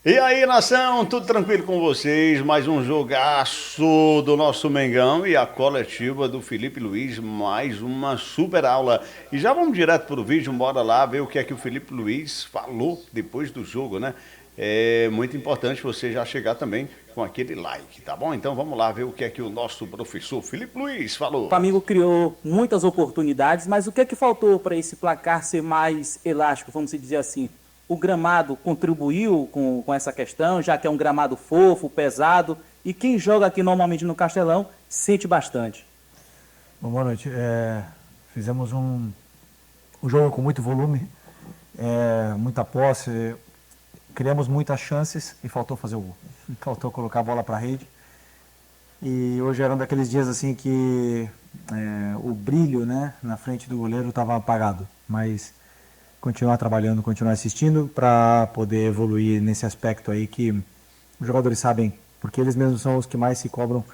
E aí, nação, tudo tranquilo com vocês? Mais um jogaço do nosso Mengão e a coletiva do Felipe Luiz, mais uma super aula. E já vamos direto pro vídeo, bora lá ver o que é que o Felipe Luiz falou depois do jogo, né? É muito importante você já chegar também com aquele like, tá bom? Então vamos lá ver o que é que o nosso professor Felipe Luiz O falou. Flamengo criou muitas oportunidades, mas o que é que faltou para esse placar ser mais elástico, vamos dizer assim? O gramado contribuiu com essa questão, já que é um gramado fofo, pesado, e quem joga aqui normalmente no Castelão sente bastante. Bom, boa noite. Fizemos um jogo com muito volume, muita posse, criamos muitas chances e faltou fazer o gol. Faltou colocar a bola para a rede. E hoje era um daqueles dias assim que o brilho, né, na frente do goleiro estava apagado. Mas continuar trabalhando, continuar assistindo para poder evoluir nesse aspecto aí que os jogadores sabem, porque eles mesmos são os que mais se cobram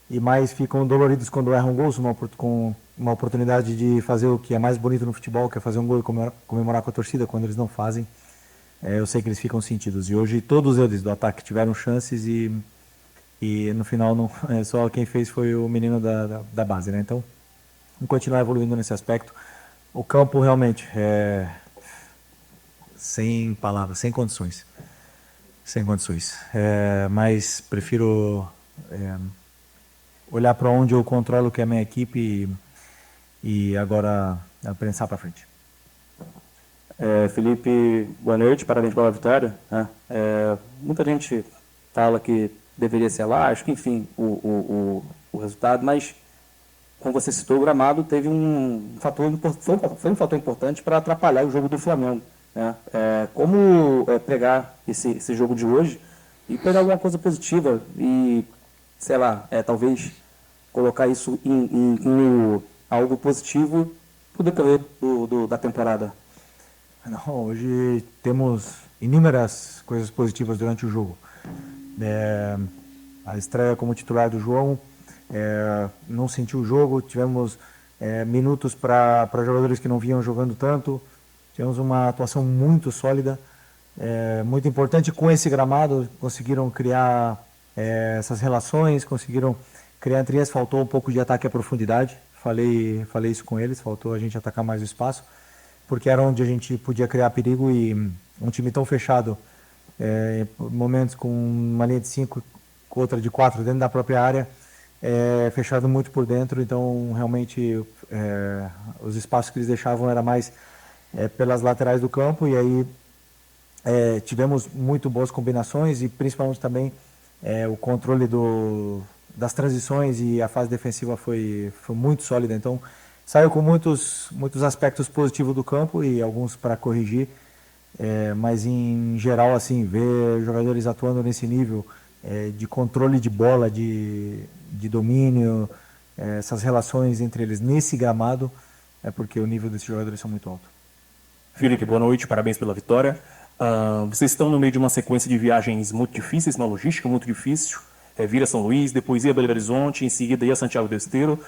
e mais ficam doloridos quando erram gols, com uma oportunidade de fazer o que é mais bonito no futebol, que é fazer um gol e comemorar com a torcida. Quando eles não fazem, eu sei que eles ficam sentidos. E hoje todos eles do ataque tiveram chances e no final não, só quem fez foi o menino da base, né? Então, vamos continuar evoluindo nesse aspecto. O campo realmente é sem palavras, sem condições. Sem condições. Mas prefiro olhar para onde eu controlo que é a minha equipe e agora pensar para frente. Felipe, boa noite, parabéns pela vitória, né? Muita gente fala que deveria ser elástico, enfim, o resultado, mas como você citou, o gramado teve um fator, foi um fator importante para atrapalhar o jogo do Flamengo, né? Como pegar esse jogo de hoje e pegar alguma coisa positiva e, sei lá, talvez colocar isso em algo positivo para o decorrer da temporada. Não, hoje temos inúmeras coisas positivas durante o jogo. A estreia como titular do João, não sentiu o jogo, tivemos minutos para jogadores que não vinham jogando tanto, tivemos uma atuação muito sólida, muito importante com esse gramado, conseguiram criar essas relações, conseguiram criar entre eles, faltou um pouco de ataque à profundidade, falei isso com eles, faltou a gente atacar mais o espaço, porque era onde a gente podia criar perigo e um time tão fechado, momentos com uma linha de 5, outra de 4 dentro da própria área, fechado muito por dentro, então realmente os espaços que eles deixavam era mais pelas laterais do campo e aí tivemos muito boas combinações e principalmente também o controle das transições e a fase defensiva foi muito sólida, então saiu com muitos aspectos positivos do campo e alguns para corrigir, mas em geral assim, ver jogadores atuando nesse nível de controle de bola, de domínio, essas relações entre eles nesse gramado, é porque o nível desses jogadores são muito alto. Felipe, boa noite, parabéns pela vitória. Vocês estão no meio de uma sequência de viagens muito difíceis, uma logística muito difícil. Vira São Luís, depois ia a Belo Horizonte, em seguida ia a Santiago do Esteiro.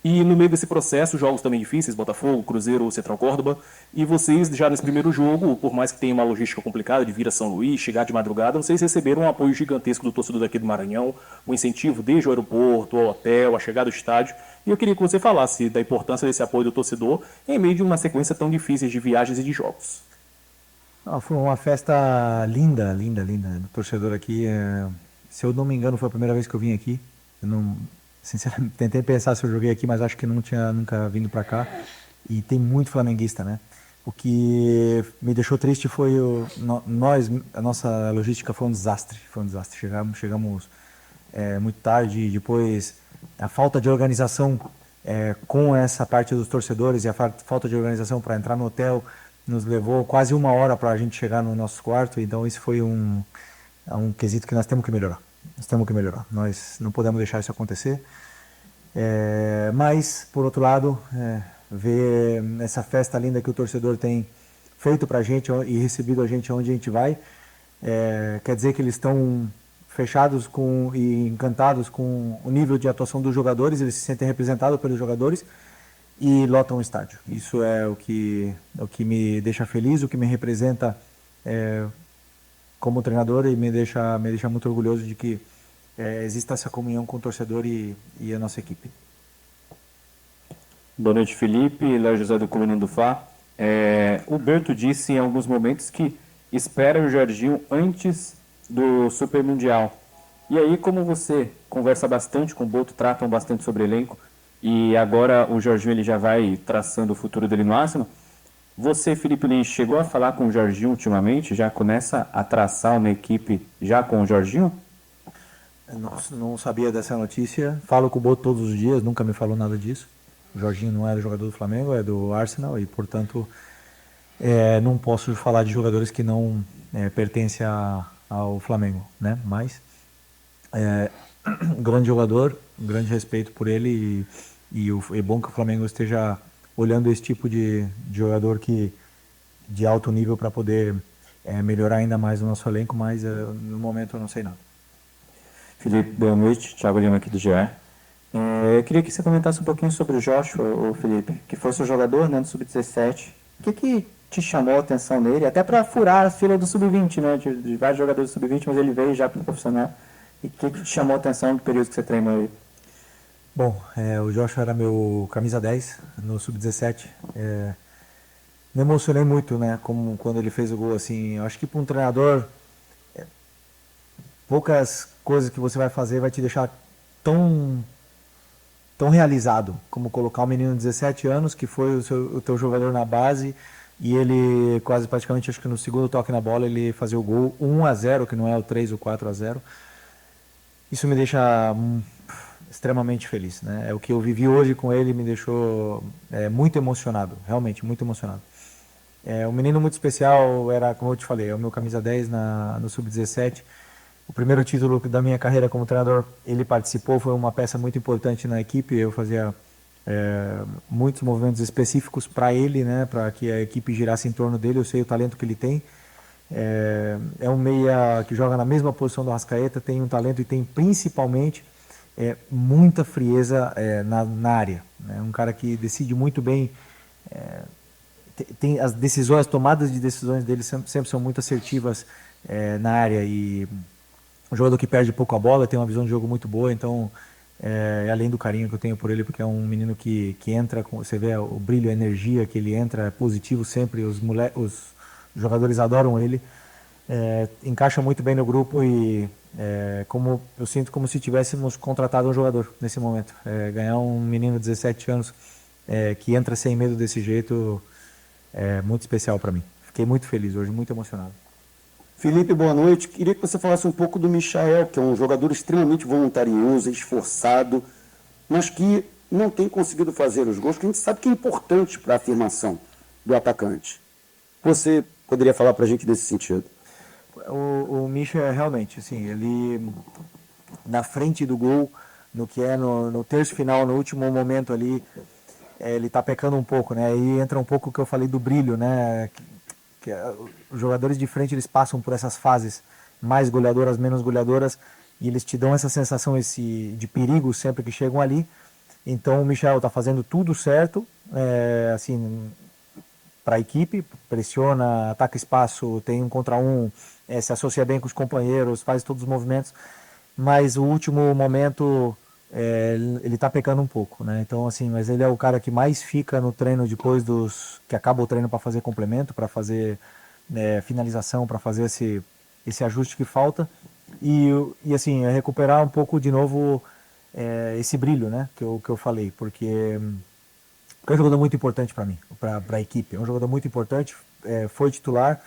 E no meio desse processo, jogos também difíceis, Botafogo, Cruzeiro, Central Córdoba. E vocês, já nesse primeiro jogo, por mais que tenha uma logística complicada de vir a São Luís, chegar de madrugada, vocês receberam um apoio gigantesco do torcedor daqui do Maranhão, um incentivo desde o aeroporto, ao hotel, a chegada do estádio. E eu queria que você falasse da importância desse apoio do torcedor em meio de uma sequência tão difícil de viagens e de jogos. Foi uma festa linda, linda, linda. O torcedor aqui, se eu não me engano, foi a primeira vez que eu vim aqui. Eu não, sinceramente, tentei pensar se eu joguei aqui, mas acho que não tinha nunca vindo para cá. E tem muito flamenguista, né? O que me deixou triste foi a nossa logística foi um desastre. Foi um desastre. Chegamos muito tarde, depois a falta de organização com essa parte dos torcedores e a falta de organização para entrar no hotel nos levou quase uma hora para a gente chegar no nosso quarto, então isso foi um quesito que nós temos que melhorar. Nós não podemos deixar isso acontecer. Mas, por outro lado, ver essa festa linda que o torcedor tem feito para a gente e recebido a gente onde a gente vai, quer dizer que eles estão fechados e encantados com o nível de atuação dos jogadores, eles se sentem representados pelos jogadores e lotam o estádio. Isso é o que me deixa feliz, o que me representa como treinador e me deixa muito orgulhoso de que exista essa comunhão com o torcedor e a nossa equipe. Boa noite, Felipe. Léo José do Coluna do Fla. O Berto disse em alguns momentos que espera o Jorginho antes do Super Mundial. E aí, como você conversa bastante com o Boto, tratam bastante sobre elenco, e agora o Jorginho ele já vai traçando o futuro dele no Arsenal, você, Felipe Lins, chegou a falar com o Jorginho ultimamente? Já começa a traçar uma equipe já com o Jorginho? Não sabia dessa notícia. Falo com o Boto todos os dias, nunca me falou nada disso. O Jorginho não é jogador do Flamengo, é do Arsenal e, portanto, não posso falar de jogadores que não pertencem ao Flamengo, né? Mas grande jogador, grande respeito por ele e é bom que o Flamengo esteja olhando esse tipo de jogador de alto nível para poder melhorar ainda mais o nosso elenco, mas no momento eu não sei nada. Felipe, boa noite. Thiago Lima aqui do GE. Eu queria que você comentasse um pouquinho sobre o Joshua, o Felipe, que foi seu jogador, né, no Sub-17. O que te chamou a atenção nele? Até para furar a fila do Sub-20, né, de vários jogadores do Sub-20, mas ele veio já para o profissional. E o que te chamou a atenção no período que você treinou ele? Bom, o Joshua era meu camisa 10 no Sub-17. Me emocionei muito, né, como quando ele fez o gol, assim. Eu acho que para um treinador, poucas coisas que você vai fazer vai te deixar tão realizado como colocar um menino de 17 anos que foi o teu jogador na base e ele quase praticamente, acho que no segundo toque na bola ele fazia o gol 1-0, que não é o 3 ou 4-0. Isso me deixa extremamente feliz, né? O que eu vivi hoje com ele me deixou muito emocionado, realmente muito emocionado. Um menino muito especial, era, como eu te falei, é o meu camisa 10 no Sub-17. O primeiro título da minha carreira como treinador, ele participou, foi uma peça muito importante na equipe. Eu fazia muitos movimentos específicos para ele, né, para que a equipe girasse em torno dele. Eu sei o talento que ele tem. É um meia que joga na mesma posição do Arrascaeta, tem um talento e tem principalmente muita frieza na área. É um cara que decide muito bem. Tem as decisões, as tomadas de decisões dele sempre são muito assertivas na área e um jogador que perde pouco a bola, tem uma visão de jogo muito boa, então além do carinho que eu tenho por ele, porque é um menino que entra, você vê o brilho, a energia que ele entra, é positivo sempre, os jogadores adoram ele, encaixa muito bem no grupo e como eu sinto como se tivéssemos contratado um jogador nesse momento. Ganhar um menino de 17 anos que entra sem medo desse jeito é muito especial para mim. Fiquei muito feliz hoje, muito emocionado. Felipe, boa noite. Queria que você falasse um pouco do Michael, que é um jogador extremamente voluntarioso, esforçado, mas que não tem conseguido fazer os gols, que a gente sabe que é importante para a afirmação do atacante. Você poderia falar para a gente nesse sentido? O Michael realmente, assim, ele na frente do gol, no terço final, no último momento ali, ele está pecando um pouco, né? Aí entra um pouco o que eu falei do brilho, né? Os jogadores de frente eles passam por essas fases mais goleadoras, menos goleadoras, e eles te dão essa sensação de perigo sempre que chegam ali. Então o Michael está fazendo tudo certo, assim, para a equipe, pressiona, ataca espaço, tem um contra um, se associa bem com os companheiros, faz todos os movimentos, mas o último momento ele está pecando um pouco, né? Então assim, mas ele é o cara que mais fica no treino depois que acaba o treino para fazer complemento, para fazer finalização, para fazer esse ajuste que falta e assim recuperar um pouco de novo esse brilho, né? Que eu falei, porque é um jogador muito importante para mim, para a equipe. É um jogador muito importante, foi titular.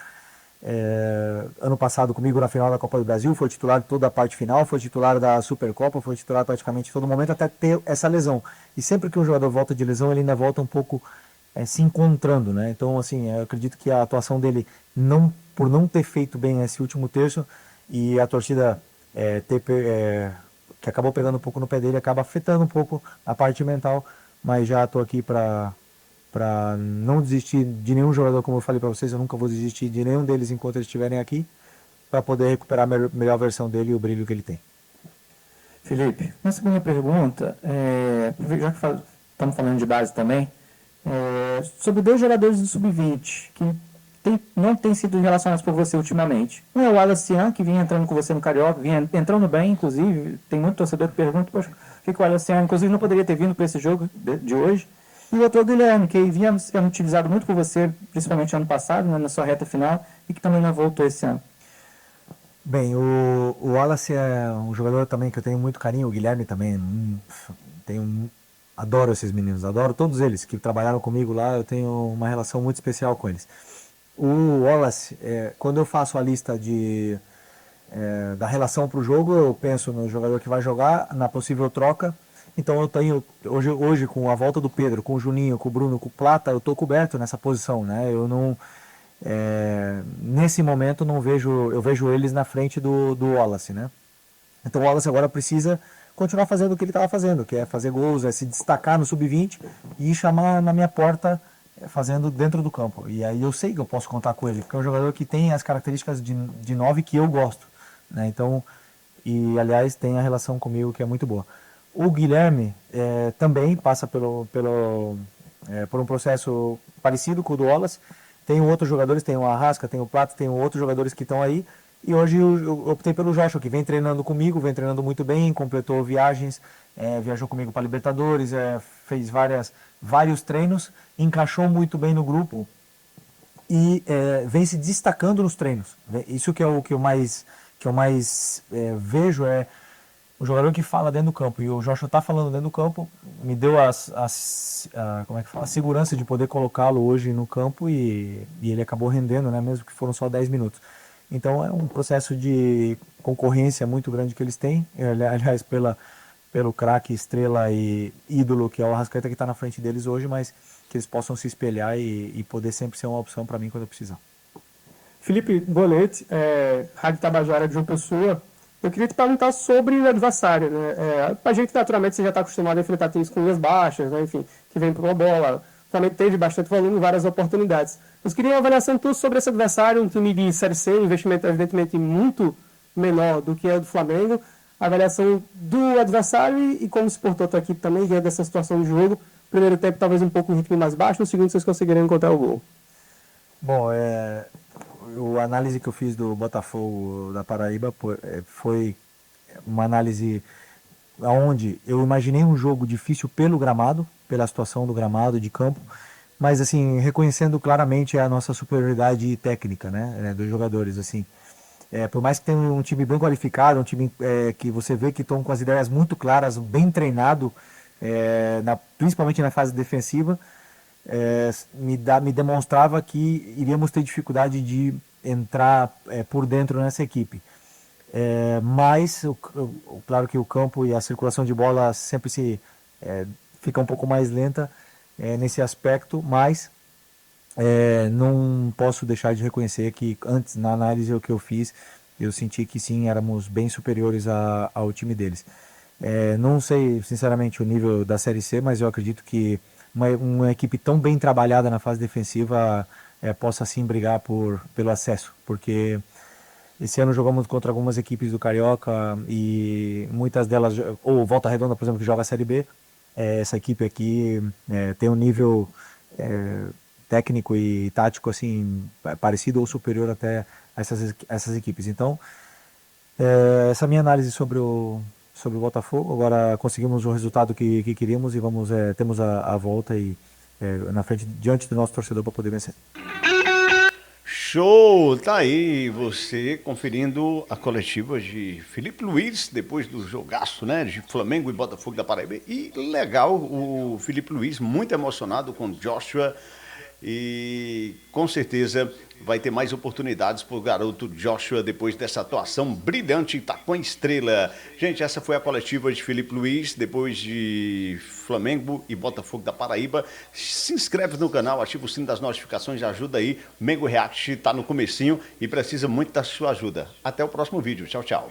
Ano passado comigo na final da Copa do Brasil, foi titular de toda a parte final, foi titular da Supercopa, foi titular praticamente todo momento até ter essa lesão. E sempre que um jogador volta de lesão, ele ainda volta um pouco se encontrando, né? Então, assim, eu acredito que a atuação dele, por não ter feito bem esse último terço, e a torcida que acabou pegando um pouco no pé dele, acaba afetando um pouco a parte mental, mas já estou aqui para não desistir de nenhum jogador, como eu falei para vocês, eu nunca vou desistir de nenhum deles enquanto eles estiverem aqui, para poder recuperar a melhor versão dele e o brilho que ele tem. Felipe, uma segunda pergunta, já que estamos falando de base também, sobre dois jogadores do Sub-20, que não têm sido relacionados por você ultimamente. Um é o Alacian, que vinha entrando com você no Carioca, vinha entrando bem, inclusive. Tem muito torcedor que pergunta, poxa, por que o Alacian, inclusive, não poderia ter vindo para esse jogo de hoje? E o outro é o Guilherme, que vinha sendo utilizado muito por você, principalmente ano passado, né, na sua reta final, e que também não voltou esse ano. Bem, o Wallace é um jogador também que eu tenho muito carinho, o Guilherme também, adoro esses meninos, adoro todos eles que trabalharam comigo lá, eu tenho uma relação muito especial com eles. O Wallace, quando eu faço a lista da relação para o jogo, eu penso no jogador que vai jogar, na possível troca. Então eu tenho, hoje com a volta do Pedro, com o Juninho, com o Bruno, com o Plata, eu estou coberto nessa posição, né? Eu não, nesse momento eu vejo eles na frente do Wallace, né? Então o Wallace agora precisa continuar fazendo o que ele estava fazendo, que é fazer gols, é se destacar no sub-20 e chamar na minha porta fazendo dentro do campo. E aí eu sei que eu posso contar com ele, porque é um jogador que tem as características de 9 que eu gosto, né? Então, e aliás tem a relação comigo que é muito boa. O Guilherme também passa por um processo parecido com o do Wallace. Tem outros jogadores, tem o Arrasca, tem o Plata, tem outros jogadores que estão aí. E hoje eu optei pelo Joshua, que vem treinando comigo, vem treinando muito bem, completou viagens, viajou comigo para Libertadores, fez vários treinos, encaixou muito bem no grupo e vem se destacando nos treinos. Isso que é o que eu mais vejo, o jogador que fala dentro do campo. E o Joshua está falando dentro do campo, me deu a segurança de poder colocá-lo hoje no campo e ele acabou rendendo, né, mesmo que foram só 10 minutos. Então é um processo de concorrência muito grande que eles têm, aliás, pelo craque, estrela e ídolo que é o Arrascaeta, que está na frente deles hoje, mas que eles possam se espelhar e poder sempre ser uma opção para mim quando eu precisar. Felipe, boa noite. Rádio Tabajara de João Pessoa. Eu queria te perguntar sobre o adversário, né? A gente, naturalmente, você já está acostumado a enfrentar times com linhas baixas, né? Enfim, que vem para uma bola. Também teve bastante volume, várias oportunidades. Mas queria uma avaliação tua sobre esse adversário, um time de Série C, um investimento evidentemente muito menor do que é o do Flamengo. A avaliação do adversário e como se portou a tua equipe também diante dessa situação de jogo. Primeiro tempo talvez um pouco um ritmo mais baixo, no segundo vocês conseguiriam encontrar o gol. Bom, a análise que eu fiz do Botafogo da Paraíba foi uma análise onde eu imaginei um jogo difícil pelo gramado, pela situação do gramado, de campo, mas assim, reconhecendo claramente a nossa superioridade técnica, né, dos jogadores, assim. Por mais que tenha um time bem qualificado, um time que você vê que estão com as ideias muito claras, bem treinado, principalmente na fase defensiva, me demonstrava que iríamos ter dificuldade de entrar por dentro nessa equipe. Mas, claro que o campo e a circulação de bola sempre fica um pouco mais lenta nesse aspecto, mas não posso deixar de reconhecer que antes, na análise que eu fiz, eu senti que sim, éramos bem superiores ao time deles. Não sei, sinceramente, o nível da Série C, mas eu acredito que uma equipe tão bem trabalhada na fase defensiva possa sim brigar pelo acesso, porque esse ano jogamos contra algumas equipes do Carioca e muitas delas, ou Volta Redonda, por exemplo, que joga a Série B, essa equipe aqui tem um nível técnico e tático assim parecido ou superior até a essas equipes. Então, essa é a minha análise sobre o Botafogo. Agora conseguimos o resultado que queríamos e temos a volta e na frente, diante do nosso torcedor para poder vencer. Show! Tá aí você conferindo a coletiva de Filipe Luís depois do jogaço, né, de Flamengo e Botafogo da Paraíba. E legal, o Filipe Luís muito emocionado com Joshua e com certeza vai ter mais oportunidades para o garoto Joshua depois dessa atuação brilhante, tá com a estrela. Gente, essa foi a coletiva de Filipe Luís depois de Flamengo e Botafogo da Paraíba. Se inscreve no canal, ativa o sino das notificações, ajuda aí. Mengo React tá no comecinho e precisa muito da sua ajuda. Até o próximo vídeo. Tchau, tchau.